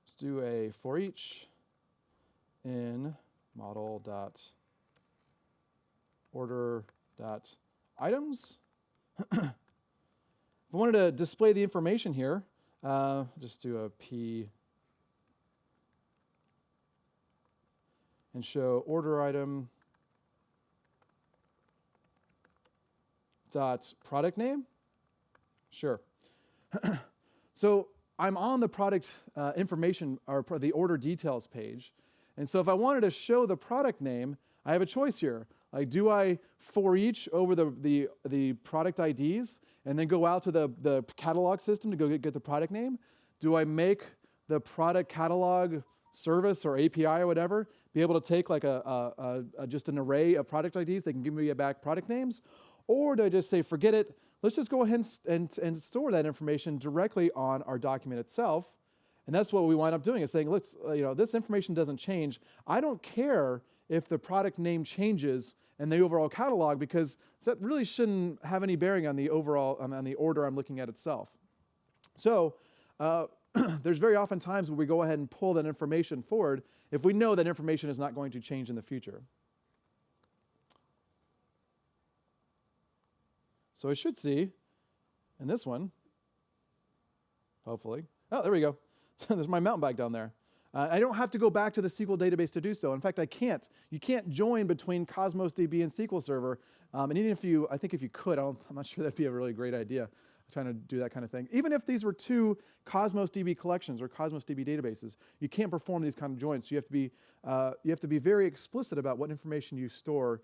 Let's do a for each in model.order.items. If I wanted to display the information here, just do a P and show order item dot product name. Sure. So I'm on the product information or the order details page. And so if I wanted to show the product name, I have a choice here. Like, do I for each over the product IDs and then go out to the catalog system to go get the product name? Do I make the product catalog service or API or whatever be able to take like just an array of product IDs? They can give me back product names. Or do I just say, forget it, let's just go ahead and store that information directly on our document itself. And that's what we wind up doing, is saying, this information doesn't change. I don't care if the product name changes in the overall catalog, because that really shouldn't have any bearing on the overall, on the order I'm looking at itself. So there's very often times where we go ahead and pull that information forward if we know that information is not going to change in the future. So I should see in this one, hopefully. Oh, there we go. There's my mountain bike down there. I don't have to go back to the SQL database to do so. In fact, I can't. You can't join between Cosmos DB and SQL Server. And even if you, I think if you could, I'm not sure that'd be a really great idea, trying to do that kind of thing. Even if these were two Cosmos DB collections or Cosmos DB databases, you can't perform these kind of joins. So you have to be very explicit about what information you store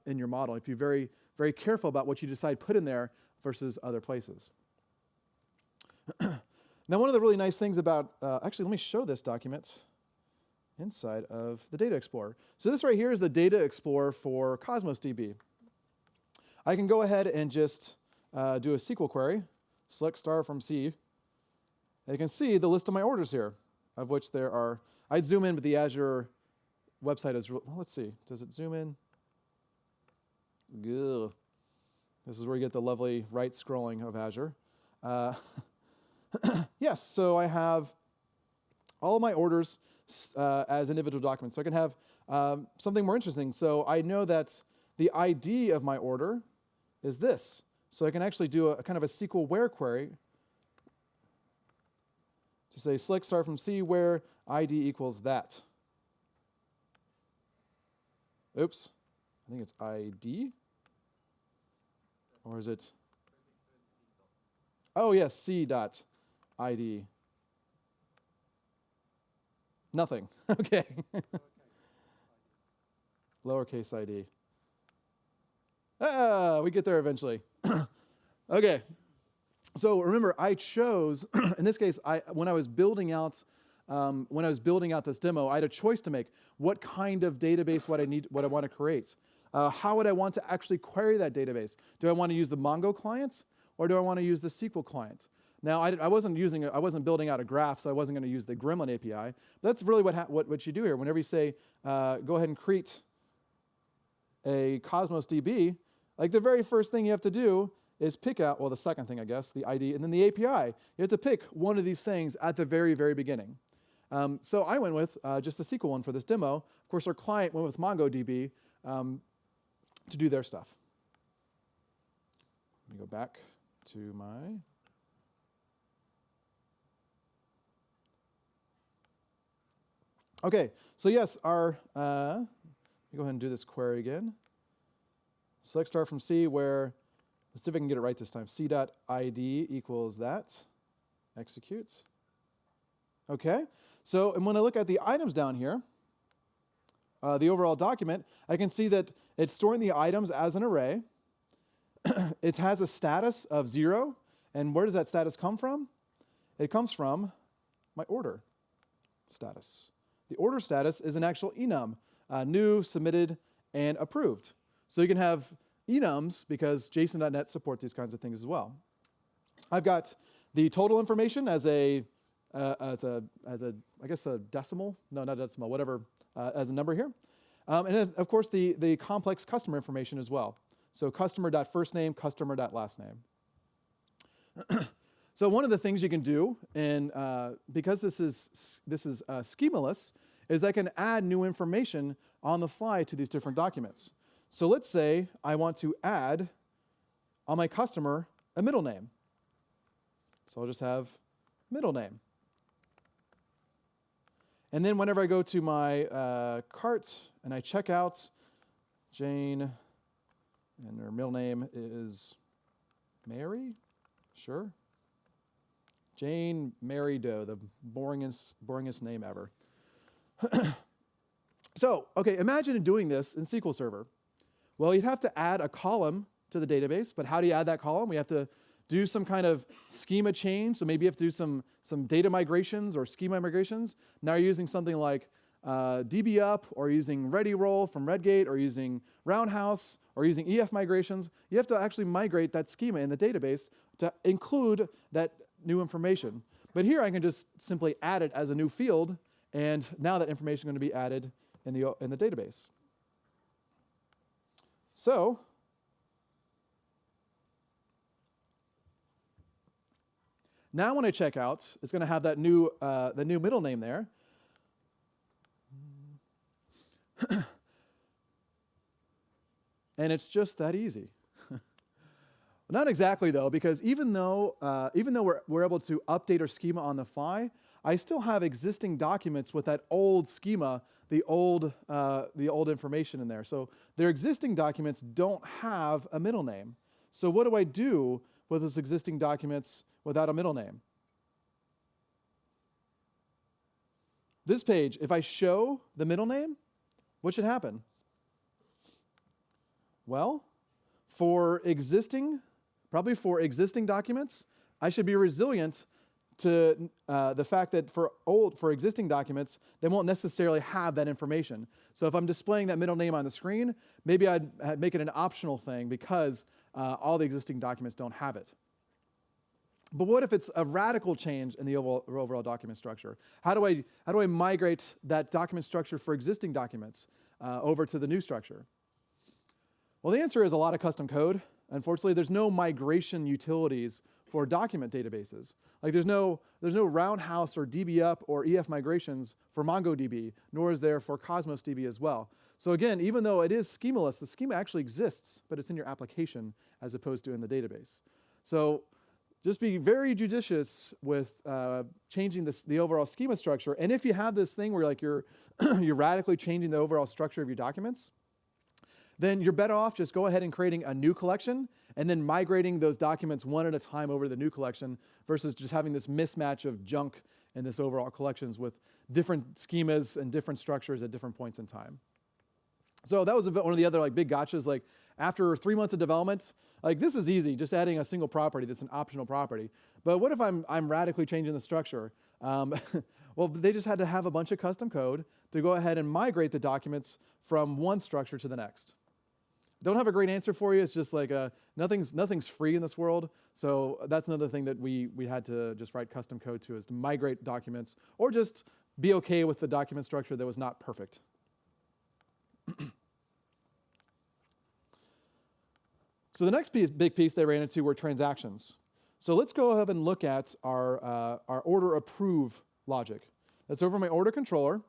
in your model. You have to be very, very careful about what you decide put in there versus other places. Now, one of the really nice things about, actually, let me show this document inside of the Data Explorer. So this right here is the Data Explorer for Cosmos DB. I can go ahead and just do a SQL query, select star from C. And you can see the list of my orders here, of which there are, I'd zoom in, but the Azure website is, well, let's see, does it zoom in? Ugh. This is where you get the lovely right scrolling of Azure. Yes, so I have all of my orders as individual documents. So I can have something more interesting. So I know that the ID of my order is this. So I can actually do a kind of a SQL where query to say select star from C where ID equals that. Oops, I think it's ID. Or is it? Oh yes, C dot ID. Nothing. Okay. Lowercase ID. We get there eventually. Okay. So remember, I chose, in this case, when I was building out this demo, I had a choice to make. What kind of database what I want to create? How would I want to actually query that database? Do I want to use the Mongo client, or do I want to use the SQL client? Now, I wasn't building out a graph, so I wasn't going to use the Gremlin API. But that's really what you do here. Whenever you say, go ahead and create a Cosmos DB, like the very first thing you have to do is pick out, well, the second thing, I guess, the ID, and then the API. You have to pick one of these things at the very, very beginning. So I went with just the SQL one for this demo. Of course, our client went with MongoDB to do their stuff. Let me go back to my... Okay, so yes, let me go ahead and do this query again. Select star from C where, let's see if I can get it right this time. C.ID equals that. Executes. Okay, so and when I look at the items down here, the overall document, I can see that it's storing the items as an array. It has a status of 0. And where does that status come from? It comes from my order status. The order status is an actual enum, new, submitted, and approved. So you can have enums because JSON.NET supports these kinds of things as well. I've got the total information as I guess a decimal, no, not decimal, whatever, as a number here. And then, of course, the complex customer information as well. So customer.firstname, customer.lastname. So one of the things you can do, because this is schemaless, is I can add new information on the fly to these different documents. So let's say I want to add on my customer a middle name. So I'll just have middle name. And then whenever I go to my cart and I check out Jane, and her middle name is Mary, sure. Jane Mary Doe, the boringest name ever. So, okay, imagine doing this in SQL Server. Well, you'd have to add a column to the database, but how do you add that column? We have to do some kind of schema change, so maybe you have to do some data migrations or schema migrations. Now you're using something like DBUp, or using ReadyRoll from Redgate, or using Roundhouse, or using EF migrations. You have to actually migrate that schema in the database to include that new information. But here I can just simply add it as a new field, and now that information is going to be added in the database. So now when I check out, it's going to have that new middle name there. And it's just that easy. Not exactly though, because even though we're able to update our schema on the fly, I still have existing documents with that old schema, the old information in there. So their existing documents don't have a middle name. So what do I do with those existing documents without a middle name? This page, if I show the middle name, what should happen? Well, probably for existing documents, I should be resilient to the fact that for existing documents, they won't necessarily have that information. So if I'm displaying that middle name on the screen, maybe I'd make it an optional thing because all the existing documents don't have it. But what if it's a radical change in the overall document structure? How do I migrate that document structure for existing documents over to the new structure? Well, the answer is a lot of custom code. Unfortunately, there's no migration utilities for document databases. Like there's no Roundhouse or DBUp or EF migrations for MongoDB, nor is there for Cosmos DB as well. So again, even though it is schemaless, the schema actually exists, but it's in your application as opposed to in the database. So just be very judicious with changing the overall schema structure. And if you have this thing where you're radically changing the overall structure of your documents, then you're better off just go ahead and creating a new collection and then migrating those documents one at a time over to the new collection versus just having this mismatch of junk in this overall collections with different schemas and different structures at different points in time. So that was one of the other big gotchas. After 3 months of development, this is easy, just adding a single property that's an optional property. But what if I'm radically changing the structure? Well, they just had to have a bunch of custom code to go ahead and migrate the documents from one structure to the next. Don't have a great answer for you. It's just nothing's free in this world. So that's another thing that we had to just write custom code to, is to migrate documents or just be okay with the document structure that was not perfect. So the next big piece they ran into were transactions. So let's go ahead and look at our order approve logic. That's over my order controller.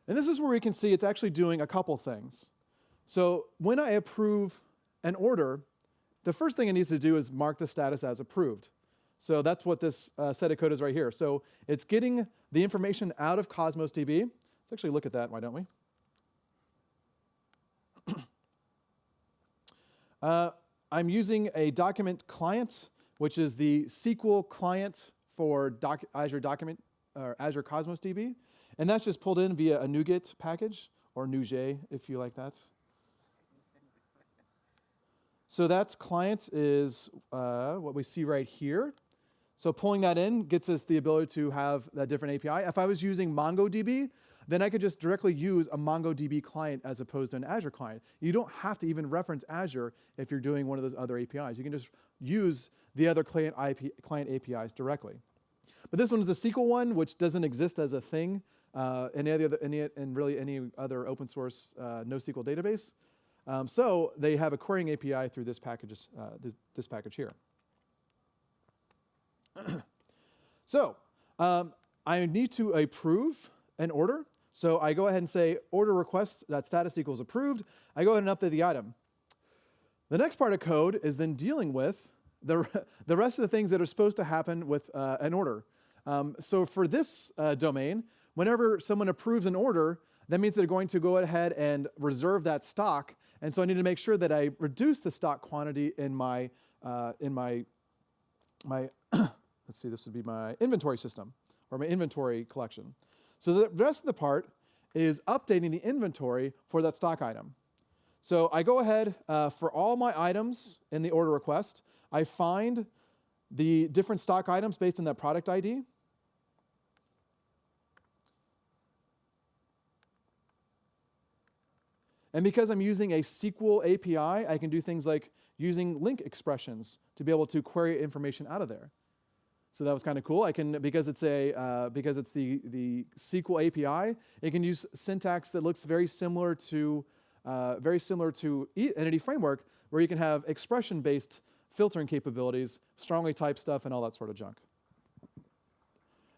And this is where we can see it's actually doing a couple things. So when I approve an order, the first thing it needs to do is mark the status as approved. So that's what this set of code is right here. So it's getting the information out of Cosmos DB. Let's actually look at that, why don't we? I'm using a document client, which is the SQL client for Azure Cosmos DB. And that's just pulled in via a NuGet package, or NuGet, if you like that. So that client is what we see right here. So pulling that in gets us the ability to have that different API. If I was using MongoDB, then I could just directly use a MongoDB client as opposed to an Azure client. You don't have to even reference Azure if you're doing one of those other APIs. You can just use the other client APIs directly. But this one is a SQL one, which doesn't exist as a thing in really any other open source NoSQL database. So they have a querying API through this package here. So I need to approve an order. So I go ahead and say order request that status equals approved. I go ahead and update the item. The next part of code is then dealing with the rest of the things that are supposed to happen with an order. So for this domain, whenever someone approves an order, that means they're going to go ahead and reserve that stock. And so I need to make sure that I reduce the stock quantity in my let's see, this would be my inventory system or my inventory collection. So the rest of the part is updating the inventory for that stock item. So I go ahead for all my items in the order request, I find the different stock items based on that product ID. And because I'm using a SQL API, I can do things like using link expressions to be able to query information out of there. So that was kind of cool. I can, because it's the SQL API, it can use syntax that looks very similar to Entity Framework, where you can have expression-based filtering capabilities, strongly typed stuff, and all that sort of junk.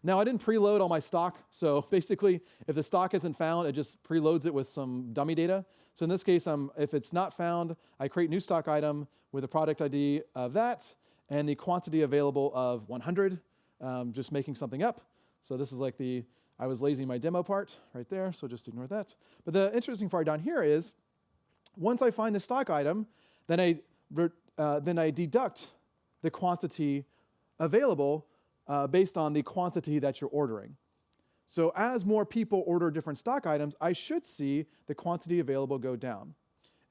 Now, I didn't preload all my stock, so basically, if the stock isn't found, it just preloads it with some dummy data. So in this case, if it's not found, I create new stock item with a product ID of that, and the quantity available of 100, just making something up. So this is like I was lazy in my demo part right there, so just ignore that. But the interesting part down here is, once I find the stock item, then I deduct the quantity available based on the quantity that you're ordering. So as more people order different stock items, I should see the quantity available go down.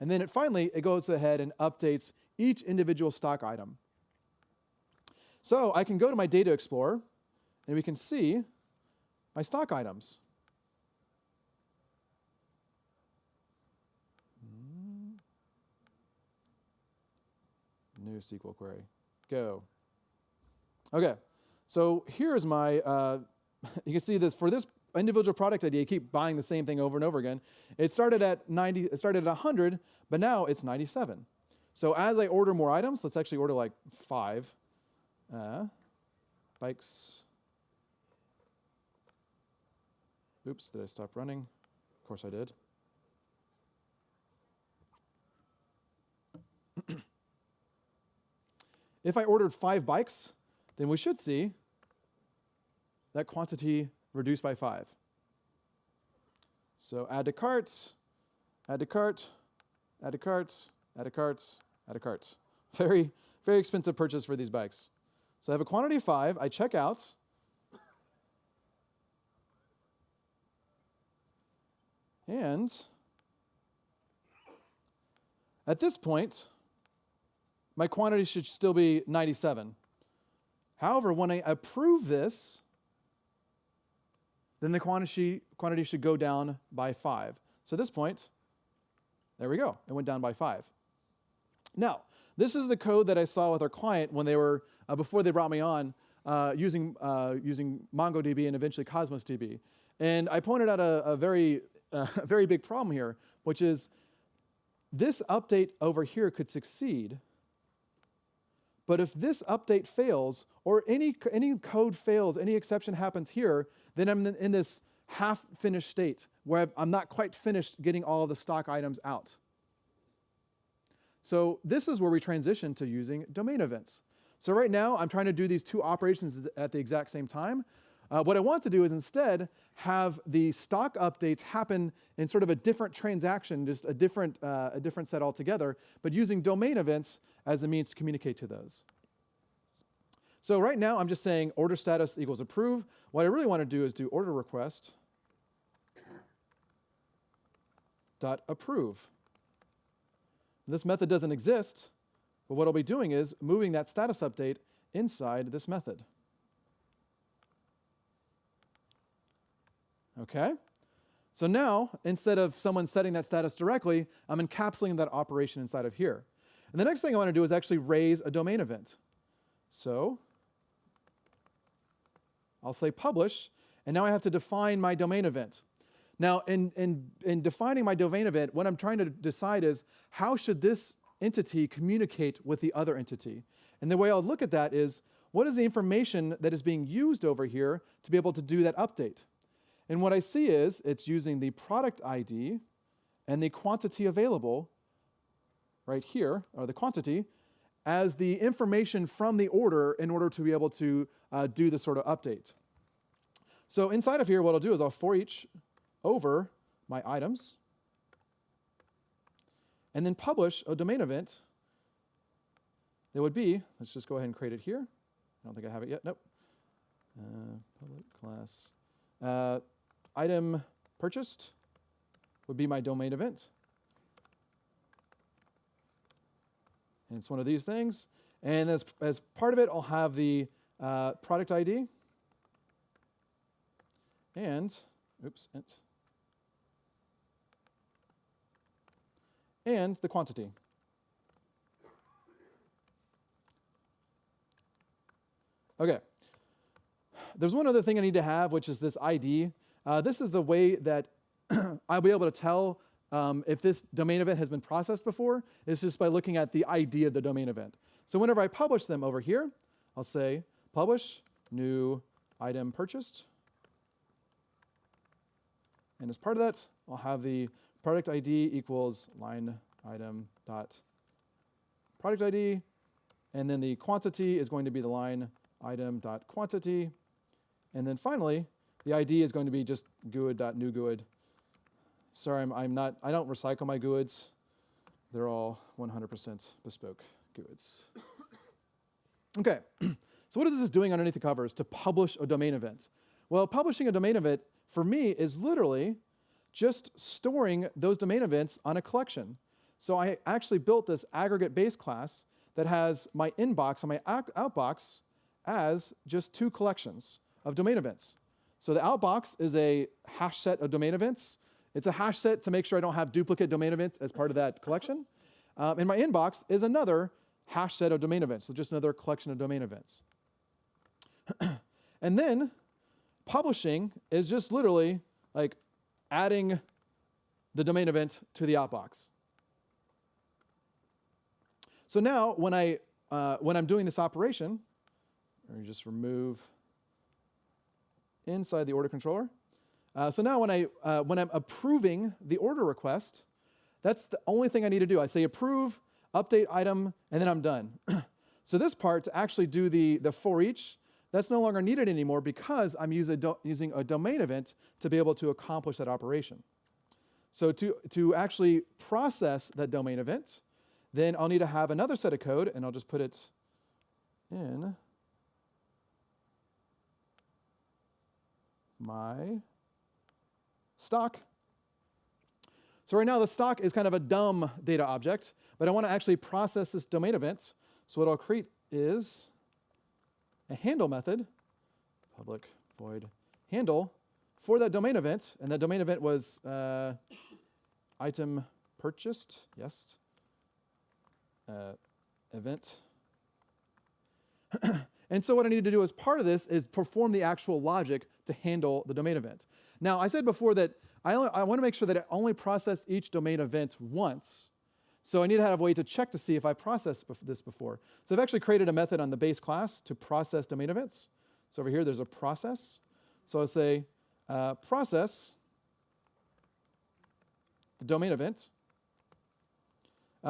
And then finally, it goes ahead and updates each individual stock item. So I can go to my Data Explorer, and we can see my stock items. New SQL query. Go. Okay, so here's my, you can see this, for this individual product ID, I keep buying the same thing over and over again. It started at 100, but now it's 97. So as I order more items, let's actually order like 5 bikes. Oops, did I stop running? Of course I did. If I ordered 5 bikes, then we should see that quantity reduced by 5. So add to cart, add to cart, add to cart, add to cart, add to cart. Very, very expensive purchase for these bikes. So I have a quantity of 5, I check out, and at this point, my quantity should still be 97. However, when I approve this, then the quantity should go down by 5. So at this point, there we go. It went down by 5. Now, this is the code that I saw with our client when they were, before they brought me on, using MongoDB and eventually Cosmos DB. And I pointed out a very big problem here, which is this update over here could succeed, but if this update fails, or any code fails, any exception happens here, then I'm in this half-finished state where I'm not quite finished getting all of the stock items out. So this is where we transition to using domain events. So right now, I'm trying to do these 2 operations at the exact same time. What I want to do is instead have the stock updates happen in sort of a different transaction, just a different set altogether, but using domain events as a means to communicate to those. So right now, I'm just saying order status equals approve. What I really want to do is do order request dot approve. This method doesn't exist, but what I'll be doing is moving that status update inside this method. Okay? So now, instead of someone setting that status directly, I'm encapsulating that operation inside of here. And the next thing I want to do is actually raise a domain event. So I'll say publish, and now I have to define my domain event. Now, in defining my domain event, what I'm trying to decide is how should this entity communicate with the other entity? And the way I'll look at that is, what is the information that is being used over here to be able to do that update? And what I see is it's using the product ID and the quantity available right here, or the quantity, as the information from the order in order to be able to do the sort of update. So inside of here, what I'll do is I'll for each over my items, and then publish a domain event that would be, let's just go ahead and create it here. I don't think I have it yet. Nope. Public class. Item purchased would be my domain event. And it's one of these things. And as part of it, I'll have the product ID and, and the quantity. Okay. There's one other thing I need to have, which is this ID. This is the way that I'll be able to tell if this domain event has been processed before. It's just by looking at the ID of the domain event. So whenever I publish them over here, I'll say publish new item purchased. And as part of that, I'll have the product ID equals line item dot product ID. And then the quantity is going to be the line item dot quantity. And then finally, the ID is going to be just GUID.new GUID. Sorry, I don't recycle my GUIDs. They're all 100% bespoke GUIDs. Okay, so what is this doing underneath the covers to publish a domain event? Well, publishing a domain event, for me, is literally just storing those domain events on a collection. So I actually built this aggregate base class that has my inbox and my outbox as just two collections of domain events. So the outbox is a hash set of domain events. It's a hash set to make sure I don't have duplicate domain events as part of that collection. And my inbox is another hash set of domain events, so just another collection of domain events. And then publishing is just literally like adding the domain event to the outbox. So now when I'm doing this operation, or just remove inside the order controller. So now when I'm approving the order request, that's the only thing I need to do. I say approve, update item, and then I'm done. So this part, to actually do the for each, that's no longer needed anymore because I'm using a domain event to be able to accomplish that operation. So to actually process that domain event, then I'll need to have another set of code, and I'll just put it in my stock. So right now the stock is kind of a dumb data object, but I want to actually process this domain event. So what I'll create is a handle method, public void handle, for that domain event. And that domain event was item purchased, yes, event. And so what I need to do as part of this is perform the actual logic to handle the domain event. Now, I said before that I want to make sure that I only process each domain event once. So I need to have a way to check to see if I processed this before. So I've actually created a method on the base class to process domain events. So over here, there's a process. So I'll say process the domain event,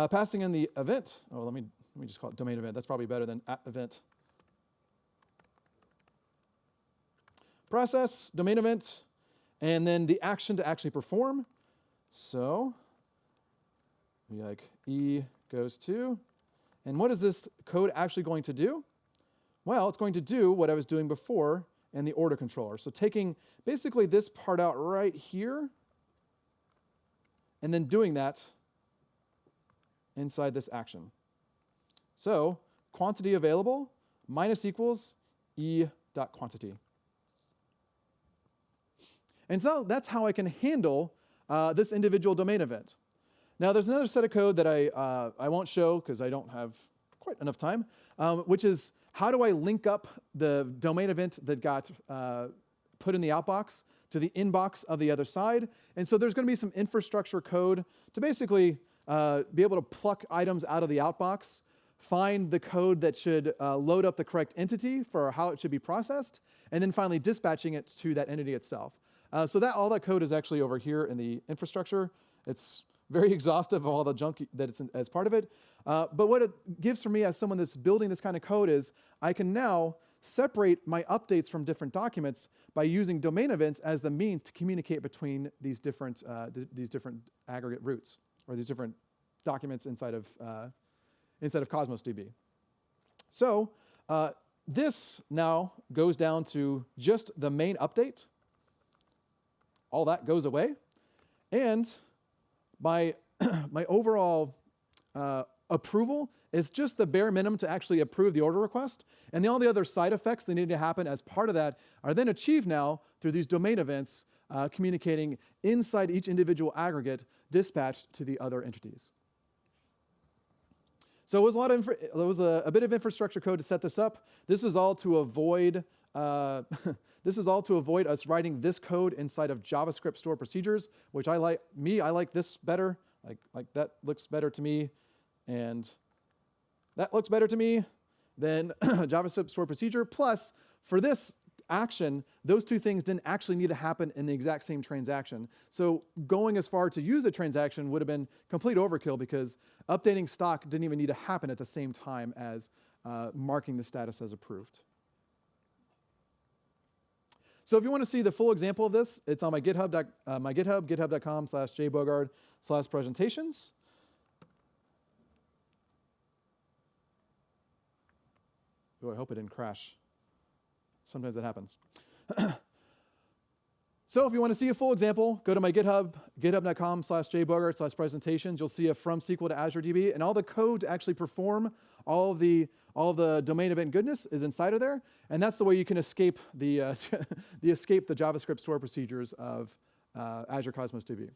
passing in the event. Oh, let me just call it domain event. That's probably better than event. Process, domain event, and then the action to actually perform. So we like E goes to, and what is this code actually going to do? Well, it's going to do what I was doing before in the order controller. So taking basically this part out right here, and then doing that inside this action. So quantity available minus equals E.quantity. And so that's how I can handle this individual domain event. Now, there's another set of code that I won't show because I don't have quite enough time, which is how do I link up the domain event that got put in the outbox to the inbox of the other side. And so there's going to be some infrastructure code to basically be able to pluck items out of the outbox, find the code that should load up the correct entity for how it should be processed, and then finally dispatching it to that entity itself. So all that code is actually over here in the infrastructure. It's very exhaustive of all the junk that it's as part of it. But what it gives for me as someone that's building this kind of code is I can now separate my updates from different documents by using domain events as the means to communicate between these different aggregate roots, or these different documents inside of Cosmos DB. So this now goes down to just the main update. All that goes away, and my my overall approval is just the bare minimum to actually approve the order request, and all the other side effects that need to happen as part of that are then achieved now through these domain events communicating inside each individual aggregate dispatched to the other entities. So it was a bit of infrastructure code to set this up. This is all to avoid us writing this code inside of JavaScript store procedures, which I like this better. Like that looks better to me, and that looks better to me than JavaScript store procedure. Plus, for this action, those two things didn't actually need to happen in the exact same transaction. So going as far to use a transaction would have been complete overkill, because updating stock didn't even need to happen at the same time as marking the status as approved. So if you want to see the full example of this, it's on my GitHub, github.com/jbogard/presentations. Oh, I hope it didn't crash. Sometimes that happens. So if you want to see a full example, go to my GitHub, github.com/jbogard/presentations. You'll see a from SQL to Azure DB, and all the code to actually perform all the domain event goodness is inside of there, and that's the way you can escape the JavaScript store procedures of Azure Cosmos DB.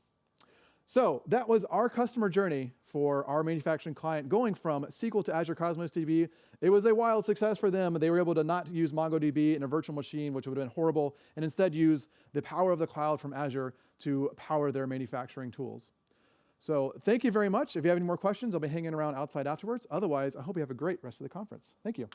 So that was our customer journey for our manufacturing client going from SQL to Azure Cosmos DB. It was a wild success for them. They were able to not use MongoDB in a virtual machine, which would have been horrible, and instead use the power of the cloud from Azure to power their manufacturing tools. So thank you very much. If you have any more questions, I'll be hanging around outside afterwards. Otherwise, I hope you have a great rest of the conference. Thank you.